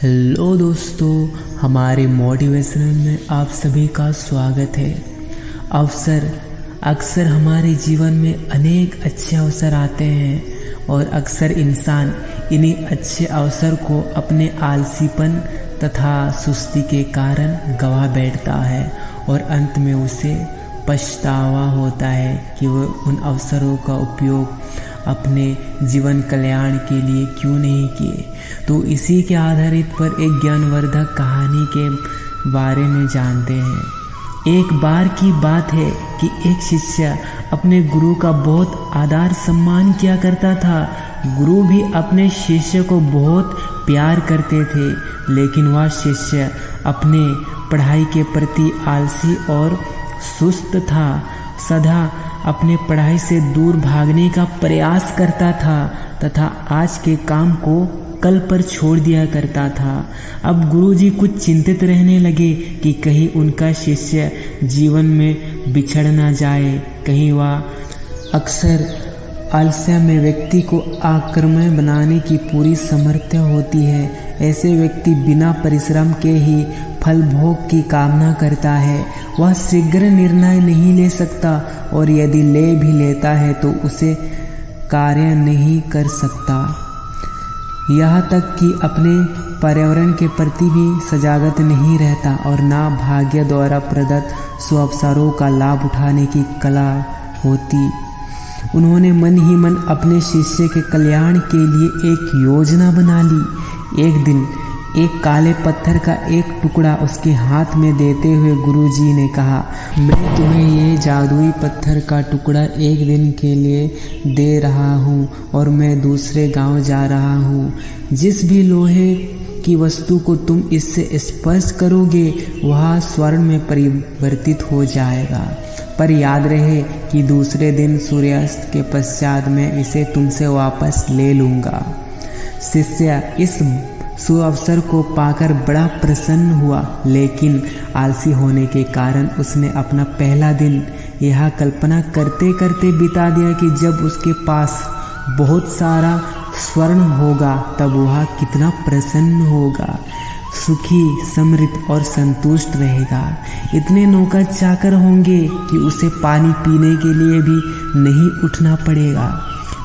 Hello दोस्तों, हमारे motivational में आप सभी का स्वागत है। अक्सर हमारे जीवन में अनेक अच्छे अवसर आते हैं और अक्सर इंसान इन्हीं अच्छे अवसर को अपने आलसीपन तथा सुस्ती के कारण गवा बैठता है और अंत में उसे पछतावा होता है कि वह उन अवसरों का उपयोग अपने जीवन कल्याण के लिए क्यों नहीं किए। तो इसी के आधारित पर एक ज्ञानवर्धक कहानी के बारे में जानते हैं। एक बार की बात है कि एक शिष्य अपने गुरु का बहुत आदर सम्मान किया करता था। गुरु भी अपने शिष्य को बहुत प्यार करते थे, लेकिन वह शिष्य अपने पढ़ाई के प्रति आलसी और सुस्त था। सदा अपने पढ़ाई से दूर भागने का प्रयास करता था तथा आज के काम को कल पर छोड़ दिया करता था। अब गुरुजी कुछ चिंतित रहने लगे कि कहीं उनका शिष्य जीवन में बिछड़ ना जाए। कहीं वह अक्सर आलस्य में व्यक्ति को आक्रमण बनाने की पूरी सामर्थ्य होती है। ऐसे व्यक्ति बिना परिश्रम के ही फल भोग की कामना करता है। वह शीघ्र निर्णय नहीं ले सकता और यदि ले भी लेता है तो उसे कार्य नहीं कर सकता। यहाँ तक कि अपने पर्यावरण के प्रति भी सजागत नहीं रहता और ना भाग्य द्वारा प्रदत्त सुअवसरों का लाभ उठाने की कला होती। उन्होंने मन ही मन अपने शिष्य के कल्याण के लिए एक योजना बना ली। एक दिन एक काले पत्थर का एक टुकड़ा उसके हाथ में देते हुए गुरुजी ने कहा, मैं तुम्हें ये जादुई पत्थर का टुकड़ा एक दिन के लिए दे रहा हूँ और मैं दूसरे गांव जा रहा हूँ। जिस भी लोहे की वस्तु को तुम इससे स्पर्श करोगे वह स्वर्ण में परिवर्तित हो जाएगा। पर याद रहे कि दूसरे दिन सूर्यास्त के पश्चात मैं इसे तुमसे वापस ले लूँगा। शिष्य इस सुअवसर को पाकर बड़ा प्रसन्न हुआ, लेकिन आलसी होने के कारण उसने अपना पहला दिन यह कल्पना करते करते बिता दिया कि जब उसके पास बहुत सारा स्वर्ण होगा तब वह कितना प्रसन्न होगा, सुखी, समृद्ध और संतुष्ट रहेगा। इतने नौकर चाकर होंगे कि उसे पानी पीने के लिए भी नहीं उठना पड़ेगा।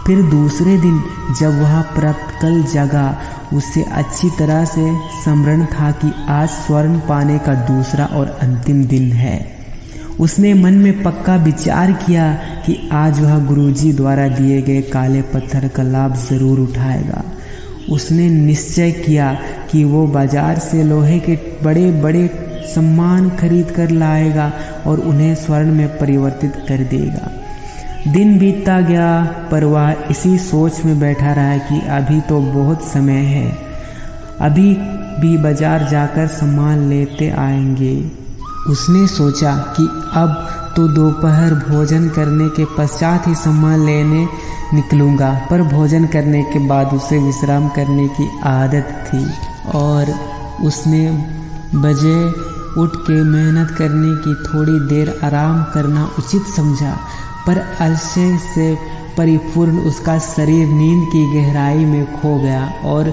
फिर दूसरे दिन जब वह प्रातःकाल जागा, उसे अच्छी तरह से स्मरण था कि आज स्वर्ण पाने का दूसरा और अंतिम दिन है। उसने मन में पक्का विचार किया कि आज वह गुरुजी द्वारा दिए गए काले पत्थर का लाभ जरूर उठाएगा। उसने निश्चय किया कि वो बाजार से लोहे के बड़े बड़े सामान खरीद कर लाएगा और उन्हें स्वर्ण में परिवर्तित कर देगा। दिन बीतता गया पर वह इसी सोच में बैठा रहा कि अभी तो बहुत समय है, अभी भी बाजार जाकर सामान लेते आएंगे। उसने सोचा कि अब तो दोपहर भोजन करने के पश्चात ही सामान लेने निकलूंगा, पर भोजन करने के बाद उसे विश्राम करने की आदत थी और उसने बजे उठ के मेहनत करने की थोड़ी देर आराम करना उचित समझा। पर आलस्य से परिपूर्ण उसका शरीर नींद की गहराई में खो गया और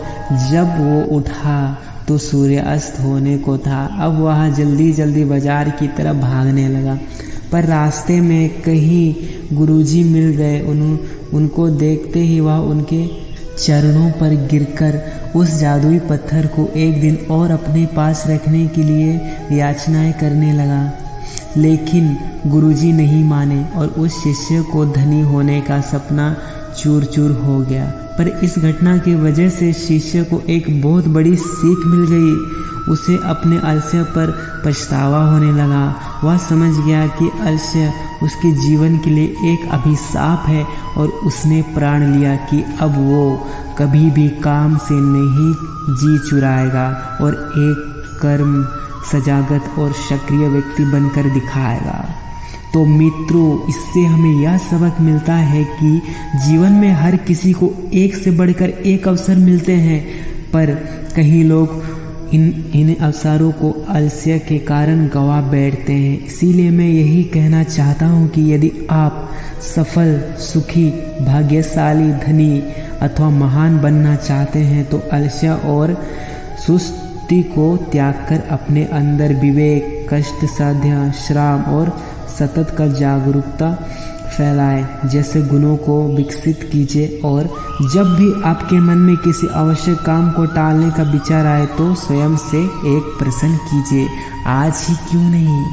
जब वो उठा तो सूर्यास्त होने को था। अब वह जल्दी जल्दी बाजार की तरफ भागने लगा, पर रास्ते में कहीं गुरुजी मिल गए। उनको देखते ही वह उनके चरणों पर गिरकर उस जादुई पत्थर को एक दिन और अपने पास रखने के लिए याचनाएं करने लगा। लेकिन गुरुजी नहीं माने और उस शिष्य को धनी होने का सपना चूर चूर हो गया। पर इस घटना की वजह से शिष्य को एक बहुत बड़ी सीख मिल गई। उसे अपने आलस्य पर पछतावा होने लगा। वह समझ गया कि आलस्य उसके जीवन के लिए एक अभिशाप है और उसने प्रण लिया कि अब वो कभी भी काम से नहीं जी चुराएगा और एक कर्म सजागत और सक्रिय व्यक्ति बनकर दिखाएगा। तो मित्रों, इससे हमें यह सबक मिलता है कि जीवन में हर किसी को एक से बढ़कर एक अवसर मिलते हैं, पर कई लोग इन अवसरों को आलस्य के कारण गवा बैठते हैं। इसीलिए मैं यही कहना चाहता हूँ कि यदि आप सफल, सुखी, भाग्यशाली, धनी अथवा महान बनना चाहते हैं तो आलस्य और सुस्ती को त्याग कर अपने अंदर विवेक, कष्ट साध्य, श्राम और सतत का जागरूकता फैलाए जैसे गुणों को विकसित कीजिए। और जब भी आपके मन में किसी आवश्यक काम को टालने का विचार आए तो स्वयं से एक प्रश्न कीजिए, आज ही क्यों नहीं।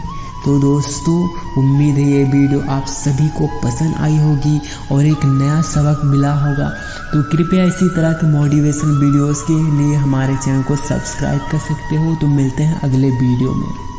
तो दोस्तों, उम्मीद है ये वीडियो आप सभी को पसंद आई होगी और एक नया सबक मिला होगा। तो कृपया इसी तरह के मोटिवेशन वीडियोस के लिए हमारे चैनल को सब्सक्राइब कर सकते हो। तो मिलते हैं अगले वीडियो में।